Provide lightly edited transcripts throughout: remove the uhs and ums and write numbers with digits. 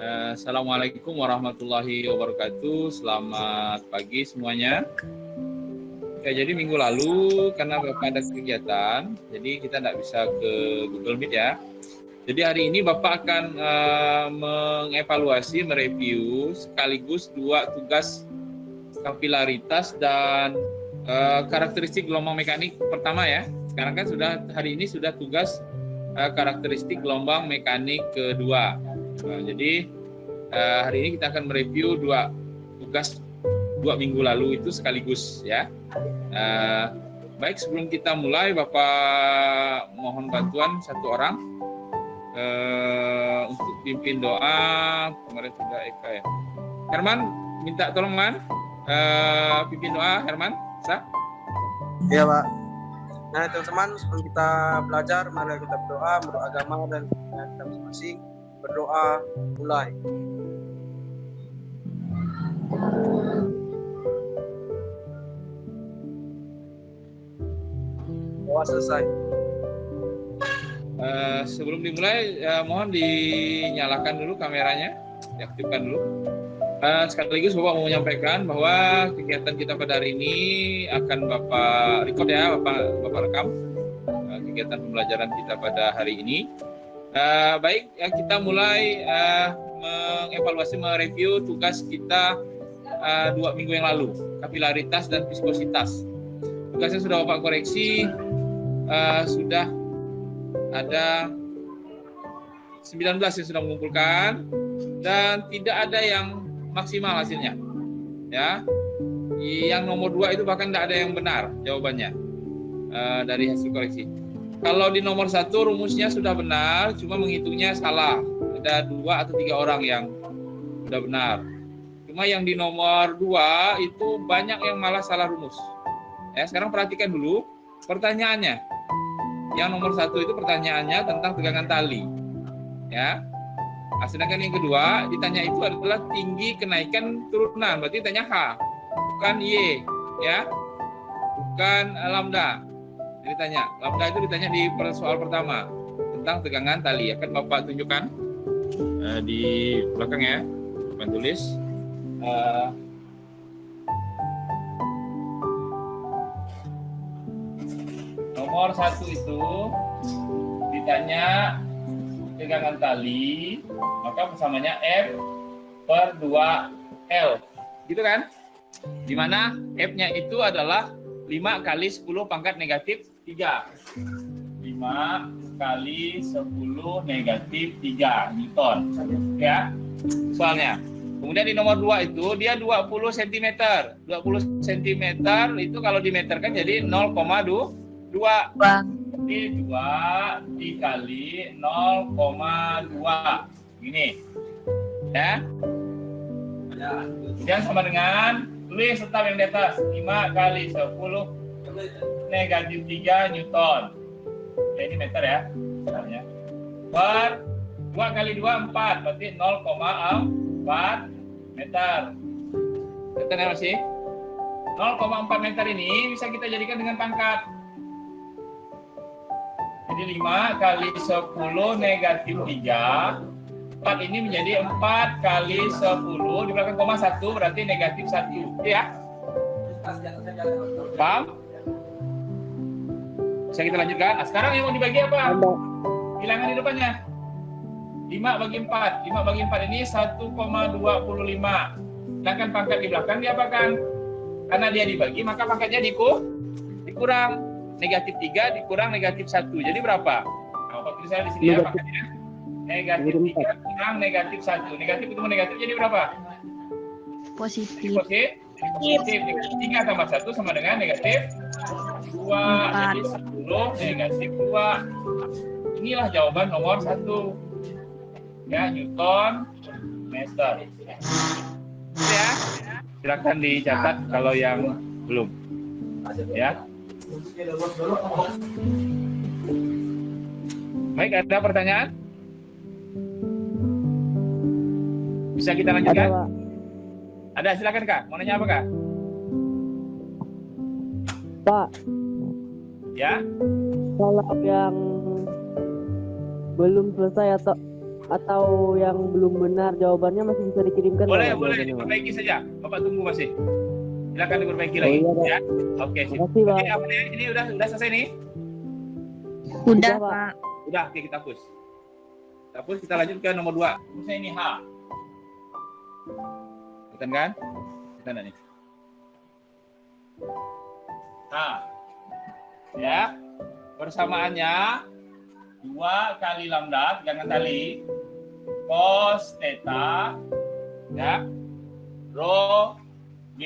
Assalamualaikum warahmatullahi wabarakatuh. Selamat pagi semuanya. Oke, jadi minggu lalu karena Bapak ada kegiatan, jadi kita tidak bisa ke Google Meet ya. Jadi hari ini Bapak akan mengevaluasi, mereview sekaligus dua tugas kapilaritas dan karakteristik gelombang mekanik pertama ya. Sekarang kan hari ini sudah tugas karakteristik gelombang mekanik kedua. Jadi hari ini kita akan mereview dua tugas 2 minggu lalu itu sekaligus ya. Baik, sebelum kita mulai Bapak mohon bantuan satu orang untuk pimpin doa. Kemarin sudah Eka ya. Herman minta tolongan pimpin doa. Herman, sah? Iya Pak. Nah teman-teman, sebelum kita belajar, mari kita berdoa menurut agama dan kita masing-masing. Berdoa mulai. Doa selesai. Sebelum dimulai, mohon dinyalakan dulu kameranya, diaktifkan dulu. Sekaligus Bapak mau menyampaikan bahwa kegiatan kita pada hari ini akan Bapak record ya, Bapak rekam kegiatan pembelajaran kita pada hari ini. Baik, ya, kita mulai mengevaluasi, mereview tugas kita 2 minggu yang lalu, kapilaritas dan viskositas. Tugasnya sudah Bapak koreksi, sudah ada 19 yang sudah mengumpulkan dan tidak ada yang maksimal hasilnya. Ya, yang nomor 2 itu bahkan tidak ada yang benar jawabannya dari hasil koreksi. Kalau di nomor 1 rumusnya sudah benar, cuma menghitungnya salah. Ada 2 atau 3 orang yang sudah benar. Cuma yang di nomor 2 itu banyak yang malah salah rumus. Ya, sekarang perhatikan dulu pertanyaannya. Yang nomor 1 itu pertanyaannya tentang tegangan tali. Ya. Sedangkan yang kedua ditanya itu adalah tinggi kenaikan turunan. Berarti ditanya H, bukan Y, ya. Bukan lambda. Ditanya lambda itu ditanya di soal pertama tentang tegangan tali. Akan Bapak tunjukkan di belakang ya, Bapak tulis nomor 1 itu ditanya tegangan tali, maka persamanya F/2L, gitu kan? Dimana F-nya itu adalah 5 kali 10 pangkat negatif 3. 5 kali 10 negatif 3 Newton. Ya, soalnya. Kemudian di nomor 2 itu dia 20 cm. 20 cm itu kalau dimeterkan jadi 0,2. Jadi 2 dikali 0,2. Gini. Ya. Kemudian sama dengan tulis tetap yang di atas 5 kali 10 negatif 3 Newton. Ya, ini meter ya. Per 2 kali 2 4, berarti 0,4 meter. Meter ya masih? 0,4 meter ini bisa kita jadikan dengan pangkat. Jadi 5 kali 10 negatif 3. 4 ini menjadi 4 kali 10 di belakang koma 1 berarti negatif 1 ya. Paham? Bisa kita lanjutkan. Nah, sekarang yang mau dibagi apa? Bilangan di depannya 5 bagi 4. 5 bagi 4 ini 1,25. Sedangkan pangkat di belakang diapakan? Karena dia dibagi maka pangkatnya dikurang. Negatif 3 dikurang negatif 1. Jadi berapa? Nah, Bapak tulis saya di sini ya pangkatnya. Negatif 3 kurang negatif 1. Negatif ketemu negatif jadi berapa? Positif. Positif. Negatif 3 tambah 1 sama dengan negatif 2. Jadi 10 negatif 2. Inilah jawaban nomor 1. Ya, Newton meter. Ya. Silakan dicatat kalau yang belum. Ya. Baik, ada pertanyaan? Bisa kita lanjutkan? Ada, silakan Kak. Mau nanya apa Kak? Pak. Ya. Kalau yang belum selesai atau atau yang belum benar jawabannya masih bisa dikirimkan? Boleh, Pak, boleh jawabannya, Pak? diperbaiki saja. Bapak tunggu masih. Silakan diperbaiki Oh, lagi. iya, Pak. Ya. Oke, sip. Makasih, Pak. Oke, apa nih? Ini udah selesai nih? Udah, Pak. Pak. Udah, oke kita hapus. Kita hapus, kita lanjut ke nomor 2. Misalnya ini H. Bukan kan? Bukan nih. H. Ya. Persamaannya 2 kali lambda, tegangan tali, cos theta, ya, rho G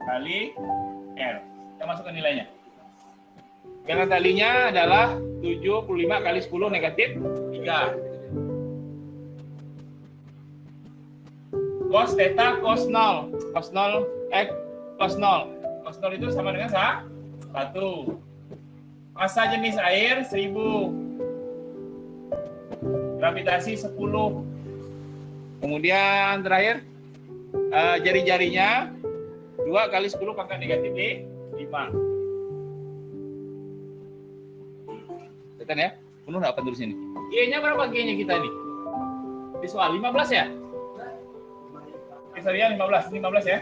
kali R. Kita masukkan nilainya. Tegangan talinya adalah 75 kali 10 negatif 3. Cos theta, cos 0. Cos 0, cos 0. Cos 0 itu sama dengan 1. Massa jenis air 1000. Gravitasi 10. Kemudian terakhir, jari-jarinya 2 kali 10 pangkat negatif 5. Kelihatan ya? Penuh nggak apa tulis ini? G-nya berapa G-nya kita ini? Di soal 15 ya? Oke, sorry ya, 15 ya?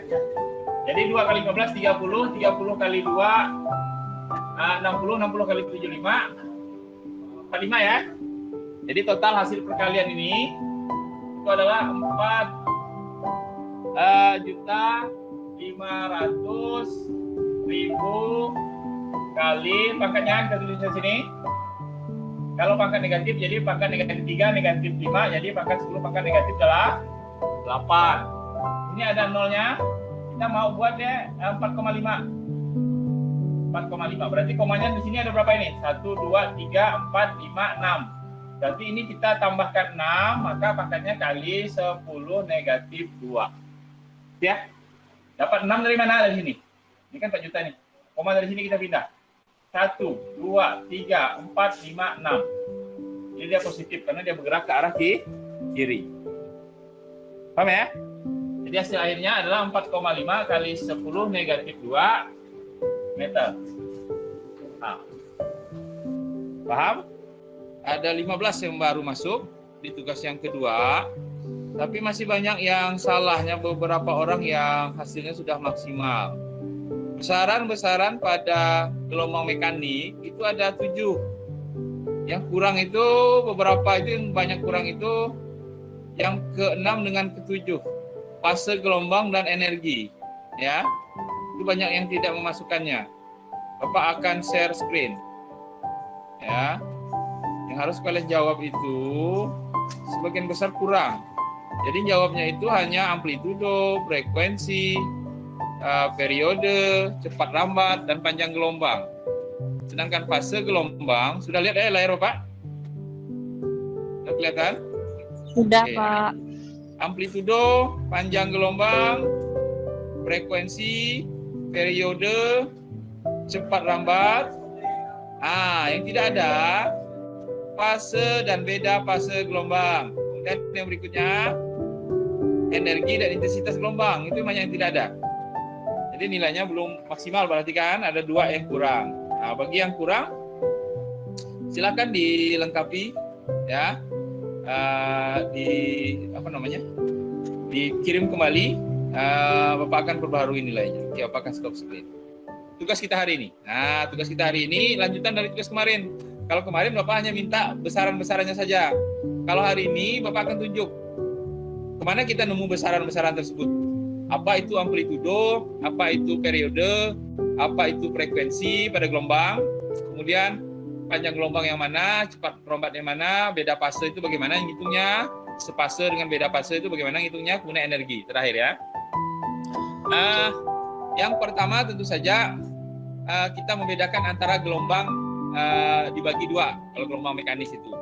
Jadi 2 kali 15, 30. 30 kali 2, 60. 60 kali 7, 45 ya? Jadi total hasil perkalian ini itu adalah 4.500.000 kali pangkatnya kita tulis di sini. Kalau pangkat negatif jadi pangkat negatif 3, negatif 5, jadi pangkat 10 pangkat negatif adalah 8. Ini ada nolnya. Kita mau buat ya 4,5. 4,5. Berarti komanya di sini ada berapa ini? 1, 2, 3, 4, 5, 6. Berarti ini kita tambahkan 6, maka pangkatnya kali 10 negatif 2. Ya. Dapat 6 dari mana? Dari sini. Ini kan 4 juta nih. Koma dari sini kita pindah. 1, 2, 3, 4, 5, 6. Jadi dia positif karena dia bergerak ke arah kiri. Paham ya? Jadi hasil akhirnya adalah 4,5 kali 10 negatif 2 meter. Nah. Paham? Ada 15 yang baru masuk di tugas yang kedua. Tapi masih banyak yang salahnya, beberapa orang yang hasilnya sudah maksimal. Besaran-besaran pada gelombang mekanik itu ada 7. Yang kurang itu beberapa itu yang banyak kurang itu yang ke-6 dengan ke-7. Fase gelombang dan energi. Ya. Itu banyak yang tidak memasukkannya. Bapak akan share screen. Ya. Yang harus kalian jawab itu sebagian besar kurang. Jadi jawabnya itu hanya amplitudo, frekuensi, periode, cepat lambat, dan panjang gelombang. Sedangkan fase gelombang, sudah lihat layar Bapak? Sudah kelihatan? Sudah, Oke. Pak. Amplitudo, panjang gelombang, frekuensi, periode, cepat lambat. Yang tidak ada fase dan beda fase gelombang. Kemudian yang berikutnya energi dan intensitas gelombang, itu banyak yang tidak ada. Jadi nilainya belum maksimal, berarti kan ada 2 yang kurang. Nah, bagi yang kurang silakan dilengkapi ya. Dikirim kembali, Bapak akan perbaharui nilainya. Oke, Bapak akan stop screen. Tugas kita hari ini. Nah, tugas kita hari ini lanjutan dari tugas kemarin. Kalau kemarin Bapak hanya minta besaran-besarannya saja. Kalau hari ini Bapak akan tunjuk kemana kita nemu besaran-besaran tersebut. Apa itu amplitudo, apa itu periode, apa itu frekuensi pada gelombang, kemudian panjang gelombang yang mana, cepat rombat yang mana, beda fase itu bagaimana ngitungnya, sepase dengan beda fase itu bagaimana ngitungnya, kemudian energi terakhir ya. Yang pertama tentu saja kita membedakan antara gelombang dibagi 2 kalau gelombang mekanis itu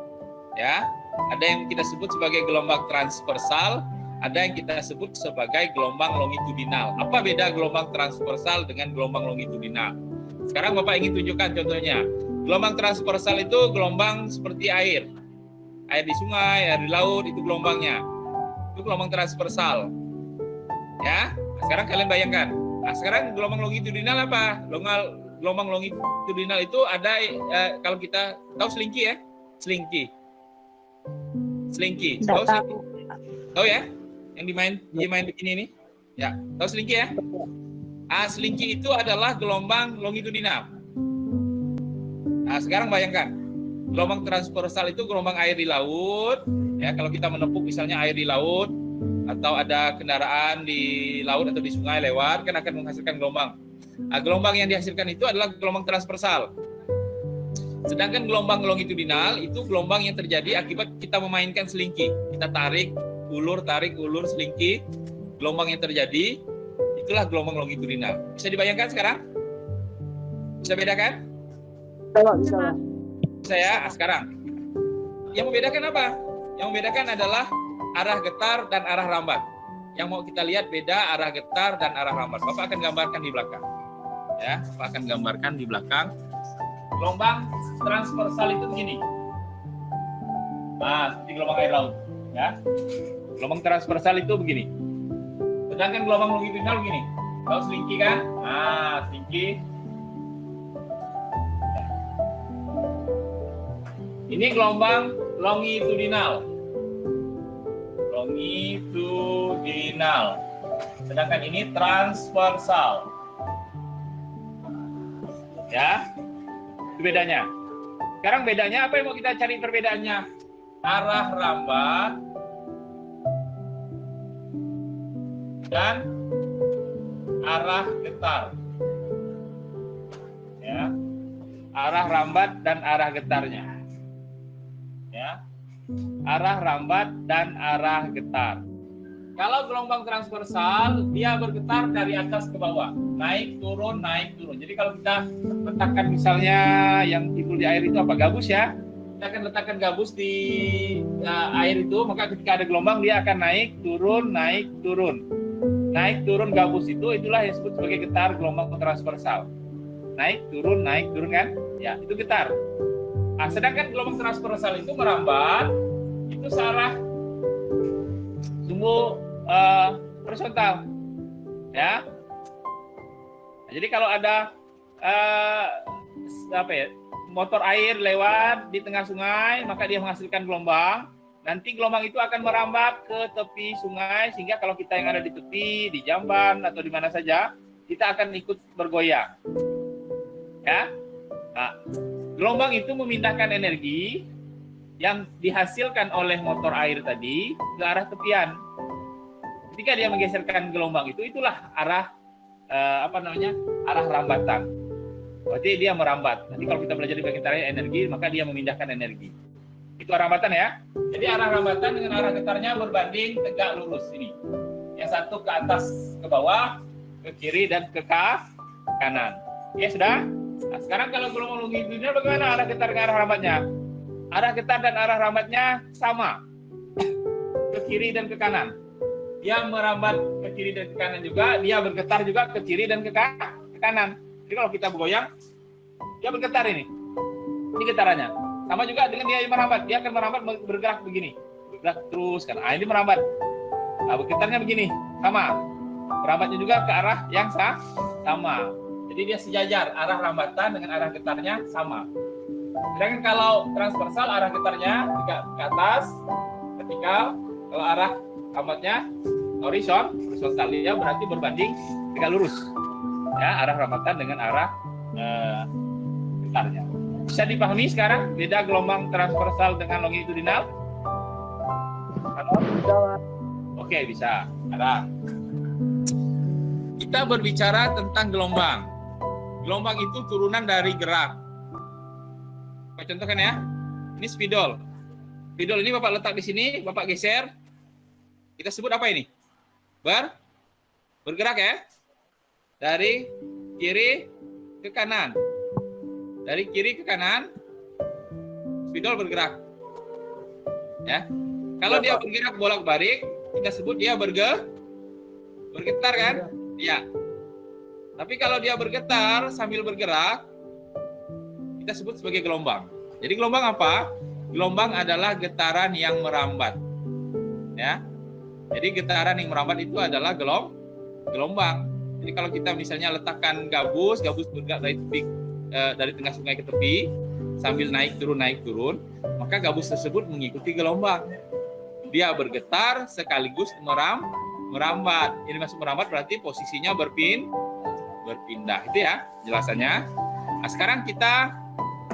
ya. Ada yang kita sebut sebagai gelombang transversal, ada yang kita sebut sebagai gelombang longitudinal. Apa beda gelombang transversal dengan gelombang longitudinal? Sekarang Bapak ingin tunjukkan contohnya. Gelombang transversal itu gelombang seperti air. Air di sungai, air di laut, itu gelombangnya. Itu gelombang transversal. Ya, sekarang kalian bayangkan. Nah, sekarang gelombang longitudinal apa? gelombang longitudinal itu ada kalau kita tahu selingki ya, selingki. Nggak Tahu tahu. selingki? Tahu ya? Yang dimain begini nih. Ya, tahu selingki ya? Selingki itu adalah gelombang longitudinal. Nah, sekarang bayangkan, gelombang transversal itu gelombang air di laut. Ya, kalau kita menepuk misalnya air di laut, atau ada kendaraan di laut atau di sungai lewat, kan akan menghasilkan gelombang. Gelombang yang dihasilkan itu adalah gelombang transversal. Sedangkan gelombang longitudinal itu gelombang yang terjadi akibat kita memainkan selingki. Kita tarik, ulur, selingki. Gelombang yang terjadi, itulah gelombang longitudinal. Bisa dibayangkan sekarang? Bisa bedakan? Bisa. Saya sekarang. Yang membedakan apa? Yang membedakan adalah arah getar dan arah rambat. Yang mau kita lihat beda arah getar dan arah rambat. Bapak akan gambarkan di belakang. Ya, Bapak akan gambarkan di belakang. Gelombang transversal itu begini. Seperti gelombang air laut, ya. Gelombang transversal itu begini. Sedangkan gelombang longitudinal begini. Tahu selingki kan? Selingki. Ini gelombang longitudinal. Sedangkan ini transversal. Ya. Itu bedanya. Sekarang bedanya apa yang mau kita cari perbedaannya? Arah rambat dan arah getar. Ya. Arah rambat dan arah getarnya. Ya. Arah rambat dan arah getar. Kalau gelombang transversal, dia bergetar dari atas ke bawah, naik turun. Jadi kalau kita letakkan misalnya yang timbul di air itu apa? Gabus ya. Kita akan letakkan gabus di air itu, maka ketika ada gelombang dia akan naik turun. Naik turun gabus itulah yang disebut sebagai getar gelombang transversal. Naik turun kan? Ya, itu getar. Sedangkan gelombang transversal itu merambat, itu searah sumbu horizontal, ya. Jadi kalau ada motor air lewat di tengah sungai, maka dia menghasilkan gelombang. Nanti gelombang itu akan merambat ke tepi sungai, sehingga kalau kita yang ada di tepi, di jamban atau di mana saja, kita akan ikut bergoyang, ya. Nah, gelombang itu memindahkan energi yang dihasilkan oleh motor air tadi ke arah tepian. Ketika dia menggeserkan gelombang itulah arah arah rambatan. Berarti dia merambat. Nanti kalau kita belajar di bagian terakhir energi, maka dia memindahkan energi. Itu arah rambatan ya. Jadi arah rambatan dengan arah getarnya berbanding tegak lurus ini. Yang satu ke atas ke bawah, ke kiri dan ke kanan. Ya sudah. Nah, sekarang kalau gelombang longitudinal bagaimana arah getar dengan arah rambatnya? Arah getar dan arah rambatnya sama, ke kiri dan ke kanan. Dia merambat ke kiri dan ke kanan juga, dia bergetar juga ke kiri dan ke kanan. Jadi kalau kita bergoyang, dia bergetar ini getarannya. Sama juga dengan dia merambat, dia akan merambat bergerak begini, bergerak terus kan. Ini merambat, bergetarnya begini, sama. Merambatnya juga ke arah yang sama. Jadi dia sejajar, arah rambatan dengan arah getarnya sama. Sedangkan kalau transversal arah getarnya ke atas, vertikal. Kalau arah rambatnya horizontal, dia berarti berbanding tegak lurus. Ya, arah rambatan dengan arah getarnya. Bisa dipahami sekarang beda gelombang transversal dengan longitudinal? Oke, bisa. Sekarang kita berbicara tentang gelombang. Gelombang itu turunan dari gerak. Saya contohkan ya. Ini spidol. Spidol ini Bapak letak di sini, Bapak geser. Kita sebut apa ini? Bergerak ya. Dari kiri ke kanan. Dari kiri ke kanan, spidol bergerak. Ya. Kalau dia bergerak bolak-balik, kita sebut dia bergetar kan? Iya. Tapi kalau dia bergetar sambil bergerak, kita sebut sebagai gelombang. Jadi gelombang apa? Gelombang adalah getaran yang merambat. Ya. Jadi getaran yang merambat itu adalah gelombang. Jadi kalau kita misalnya letakkan gabus bergerak dari tepi, dari tengah sungai ke tepi sambil naik turun, maka gabus tersebut mengikuti gelombang. Dia bergetar sekaligus merambat. Ini masuk merambat berarti posisinya berpindah. Itu ya jelasannya. Nah, sekarang kita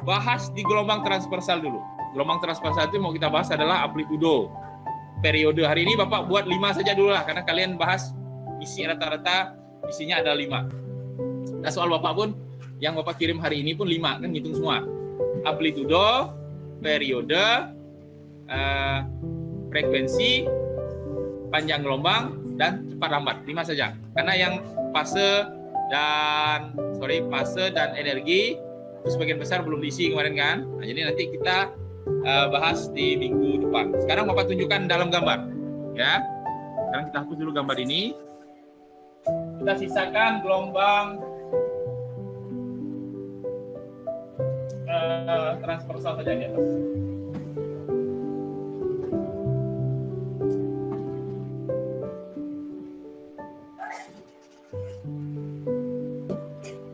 bahas di gelombang transversal dulu. Gelombang transversal itu mau kita bahas adalah amplitudo. Periode hari ini Bapak buat 5 saja dulu lah, karena kalian bahas isi rata-rata isinya ada 5. Nah, soal Bapak pun yang Bapak kirim hari ini pun 5, kan ngitung semua. Amplitudo, periode, frekuensi, panjang gelombang, dan cepat lambat. 5 saja. Karena yang fase dan energi itu sebagian besar belum diisi kemarin kan. Nah, jadi nanti kita bahas di minggu depan. Sekarang Bapak tunjukkan dalam gambar. Ya. Sekarang kita hapus dulu gambar ini. Kita sisakan gelombang transversal saja di atas.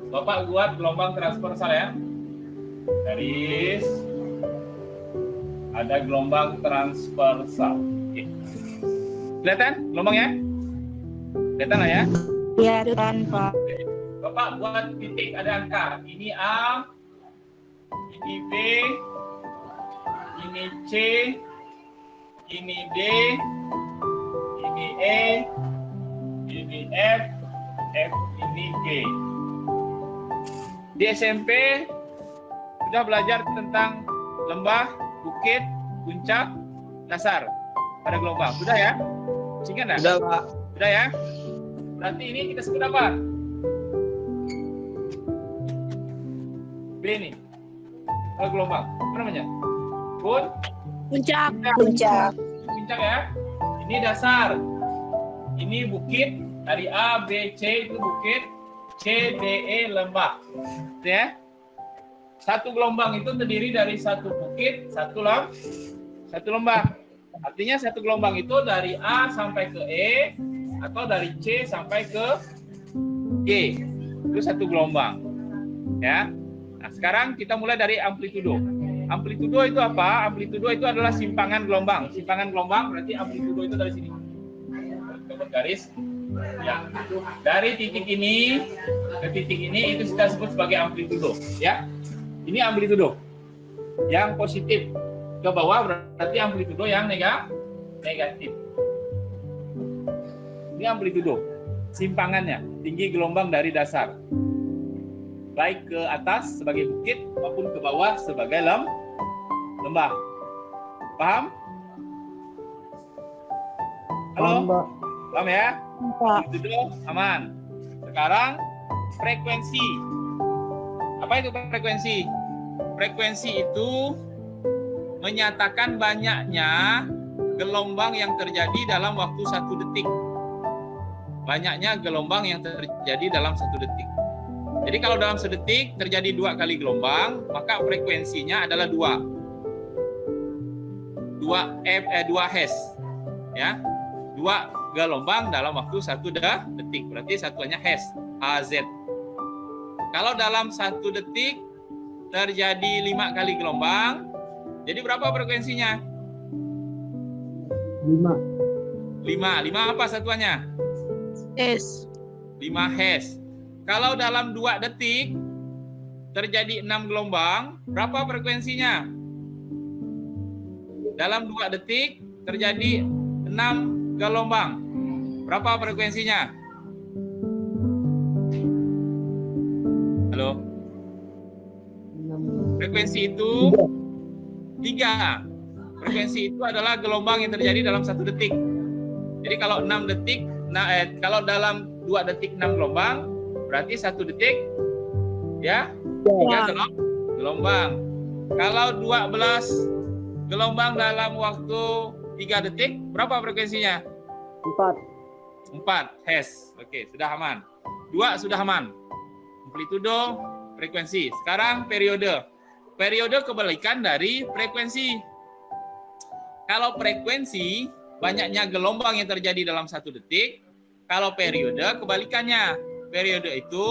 Bapak buat gelombang transversal ya. Garis. Ada gelombang transversal. Oke. Kelihatan gelombangnya? Kelihatan lah ya? Kelihatan, Pak. Bapak buat titik ada angka. Ini A, ini B, ini C, ini D, ini E, ini F, ini G. Di SMP sudah belajar tentang lembah, bukit, puncak, dasar pada gelombang. Sudah ya? Ingat enggak? Sudah, Pak. Sudah ya? Berarti ini kita sebut apa? B nih. Kalau gelombang, apa namanya? Puncak. Puncak ya. Ini dasar. Ini bukit. Dari A, B, C itu bukit. C, D, E lembah. Ya. Satu gelombang itu terdiri dari satu bukit, satu lembah. Artinya satu gelombang itu dari A sampai ke E atau dari C sampai ke G. Itu satu gelombang. Ya. Nah, sekarang kita mulai dari amplitudo. Amplitudo itu apa? Amplitudo itu adalah simpangan gelombang. Simpangan gelombang berarti amplitudo itu dari sini. Kita garis. Ya. Dari titik ini ke titik ini itu kita sebut sebagai amplitudo. Ya. Ini amplitudo. Yang positif ke bawah berarti amplitudo yang negatif. Ini amplitudo. Simpangannya, tinggi gelombang dari dasar. Baik ke atas sebagai bukit maupun ke bawah sebagai lembah. Paham? Halo? Paham ya? Amplitudo aman. Sekarang frekuensi. Apa itu frekuensi? Frekuensi itu menyatakan banyaknya gelombang yang terjadi dalam waktu 1 detik. Banyaknya gelombang yang terjadi dalam 1 detik. Jadi kalau dalam sedetik terjadi 2 kali gelombang, maka frekuensinya adalah 2 Hz. Ya. 2 gelombang dalam waktu 1 detik. Berarti satuannya Hz. Kalau dalam 1 detik terjadi 5 kali gelombang, jadi berapa frekuensinya? 5 apa satuannya? S. 5 Hz. Kalau dalam 2 detik terjadi 6 gelombang, berapa frekuensinya? Dalam 2 detik terjadi 6 gelombang. Berapa frekuensinya? Halo? Frekuensi itu 3. Frekuensi itu adalah gelombang yang terjadi dalam 1 detik. Jadi kalau 6 detik, kalau dalam 2 detik 6 gelombang, berarti 1 detik ya 3 gelombang. Kalau 12 gelombang dalam waktu 3 detik, berapa frekuensinya? 4 Hz. Oke, sudah aman. 2 sudah aman. Amplitudo, frekuensi. Sekarang periode. Periode kebalikan dari frekuensi. Kalau frekuensi, banyaknya gelombang yang terjadi dalam 1 detik. Kalau periode, kebalikannya. periode itu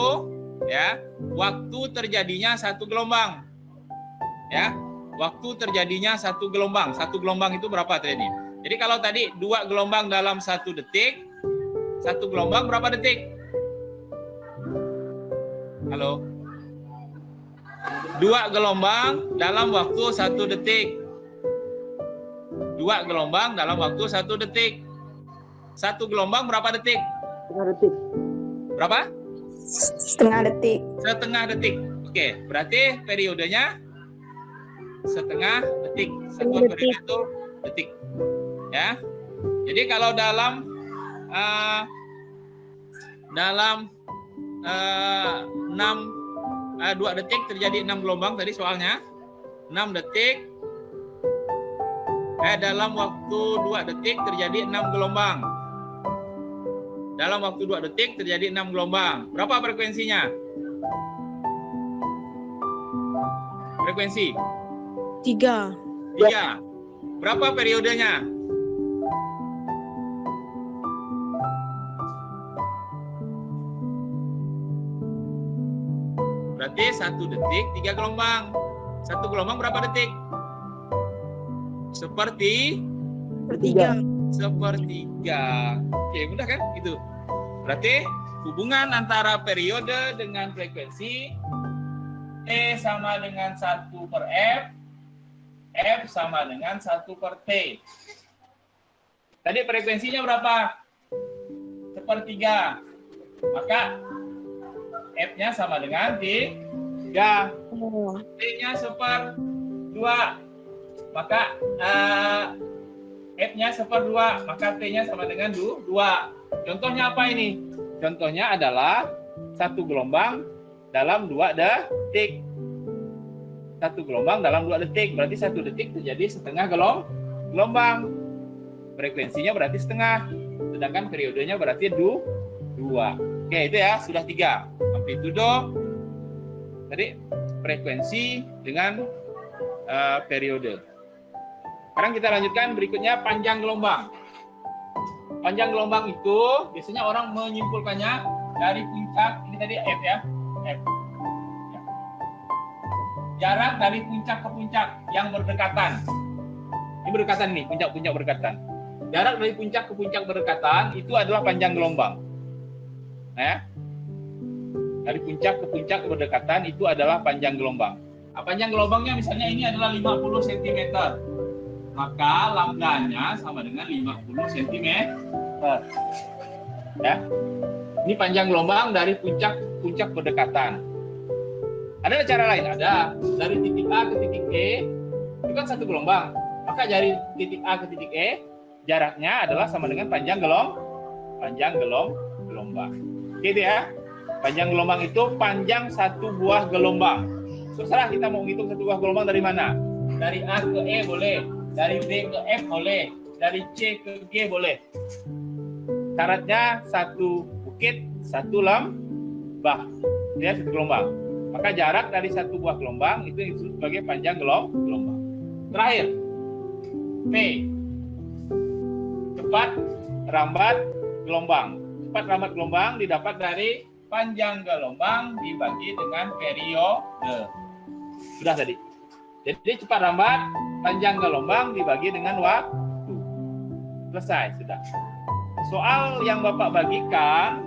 ya, waktu terjadinya satu gelombang. Ya, waktu terjadinya satu gelombang. Satu gelombang itu berapa tadi? Jadi kalau tadi 2 gelombang dalam 1 detik, satu gelombang berapa detik? Halo? 2 gelombang dalam waktu 1 detik. 2 gelombang dalam waktu 1 detik. Satu gelombang berapa detik? Setengah detik. Berapa? Setengah detik. Setengah detik. Oke, berarti periodenya setengah detik. Satuan periode itu detik. Ya. Jadi kalau dalam 2 detik terjadi 6 gelombang tadi soalnya. 6 detik dalam waktu 2 detik terjadi 6 gelombang. Dalam waktu 2 detik terjadi 6 gelombang. Berapa frekuensinya? Frekuensi? 3. 3. Berapa periodenya? Berarti 1 detik 3 gelombang. 1 gelombang berapa detik? Sepertiga. Oke, mudah kan? Itu. Berarti hubungan antara periode dengan frekuensi T sama dengan 1 per F, F sama dengan 1 per T. Tadi frekuensinya berapa? Sepertiga. Maka F-nya sama dengan 3. T-nya 1/2. Maka F-nya 1/2. Maka T-nya sama dengan 2. Contohnya apa ini? Contohnya adalah 1 gelombang dalam 2 detik. 1 gelombang dalam 2 detik. Berarti 1 detik terjadi setengah gelombang. Frekuensinya berarti setengah. Sedangkan periodenya berarti 2. Oke, itu ya. Sudah 3. Amplitudo. Tadi frekuensi dengan periode. Sekarang kita lanjutkan berikutnya panjang gelombang. Panjang gelombang itu biasanya orang menyimpulkannya dari puncak, ini tadi F ya, F. Jarak dari puncak ke puncak yang berdekatan. Ini berdekatan nih, puncak-puncak berdekatan. Jarak dari puncak ke puncak berdekatan itu adalah panjang gelombang. Nah, ya. Dari puncak ke puncak berdekatan itu adalah panjang gelombang. Panjang gelombangnya misalnya ini adalah 50 cm. Maka lambdanya sama dengan 50 cm. Ya. Ini panjang gelombang dari puncak ke puncak berdekatan. Ada cara lain? Ada. Dari titik A ke titik E, itu kan satu gelombang. Maka dari titik A ke titik E, jaraknya adalah sama dengan panjang gelombang. Gitu ya. Panjang gelombang itu panjang satu buah gelombang. Terserah kita mau ngitung satu buah gelombang dari mana. Dari A ke E boleh. Dari B ke F boleh, dari C ke G boleh. Syaratnya satu bukit, satu lembah, ya satu gelombang. Maka jarak dari satu buah gelombang itu disebut sebagai panjang gelombang. Terakhir, P, cepat rambat gelombang. Cepat rambat gelombang didapat dari panjang gelombang dibagi dengan periode. Sudah tadi. Jadi cepat rambat panjang gelombang dibagi dengan waktu. Selesai, sudah. Soal yang Bapak bagikan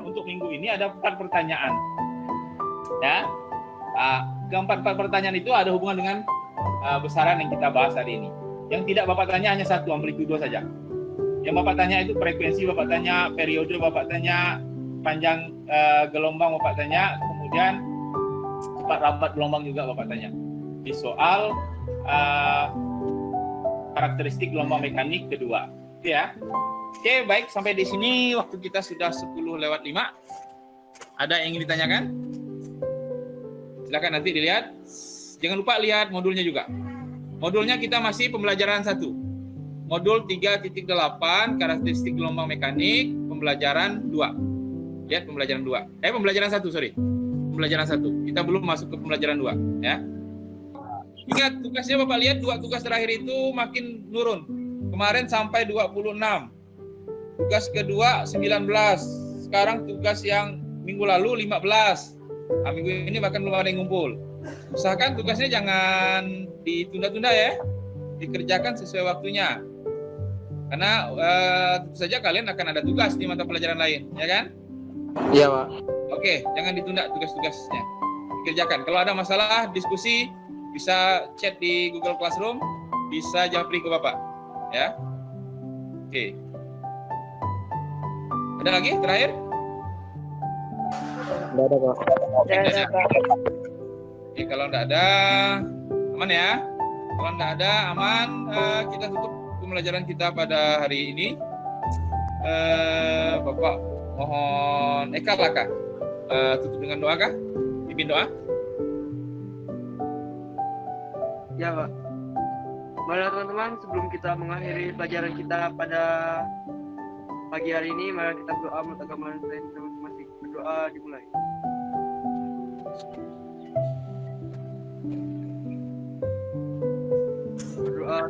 untuk minggu ini ada 4 pertanyaan. Ya. Keempat pertanyaan itu ada hubungan dengan besaran yang kita bahas hari ini. Yang tidak Bapak tanya hanya 1, amplitudo saja. Yang Bapak tanya itu frekuensi, Bapak tanya periode, Bapak tanya panjang gelombang, Bapak tanya, kemudian cepat rambat gelombang juga Bapak tanya. Di soal karakteristik gelombang mekanik kedua. Oke ya. Oke, baik, sampai di sini waktu kita sudah 10:05. Ada yang ingin ditanyakan? Silakan nanti dilihat. Jangan lupa lihat modulnya juga. Modulnya kita masih pembelajaran 1. Modul 3.8 karakteristik gelombang mekanik, pembelajaran 2. Lihat pembelajaran 2. Pembelajaran 1, sorry. Pembelajaran 1. Kita belum masuk ke pembelajaran 2, ya. Ingat, tugasnya Bapak lihat 2 tugas terakhir itu makin turun. Kemarin sampai 26. Tugas kedua 19. sekarang tugas yang minggu lalu 15. Nah, minggu ini bahkan belum ada yang ngumpul. Usahakan tugasnya jangan ditunda-tunda ya, dikerjakan sesuai waktunya. Karena tentu saja kalian akan ada tugas di mata pelajaran lain, ya kan? Iya, Pak. Oke, jangan ditunda tugas-tugasnya. Dikerjakan. Kalau ada masalah, diskusi, bisa chat di Google Classroom, bisa japri ke Bapak. Ya. Oke. Ada lagi terakhir? Enggak ada, Pak. Oke, kalau enggak ada, aman ya. Kalau enggak ada, aman. Kita tutup pembelajaran kita pada hari ini. Bapak mohon Eka lah Kak. Tutup dengan doa kah? Pimpin doa. Ya, Pak. Mari teman-teman, sebelum kita mengakhiri pelajaran kita pada pagi hari ini, mari kita berdoa menurut agama dan masing-masing. Berdoa dimulai. Berdoa.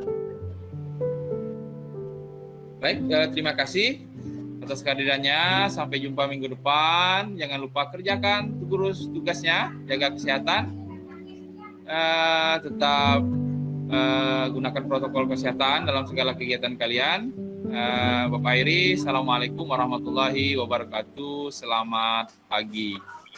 Baik, terima kasih atas kehadirannya. Sampai jumpa minggu depan. Jangan lupa kerjakan tugasnya, jaga kesehatan. Tetap gunakan protokol kesehatan dalam segala kegiatan kalian. Bapak Iri, assalamualaikum warahmatullahi wabarakatuh. Selamat pagi.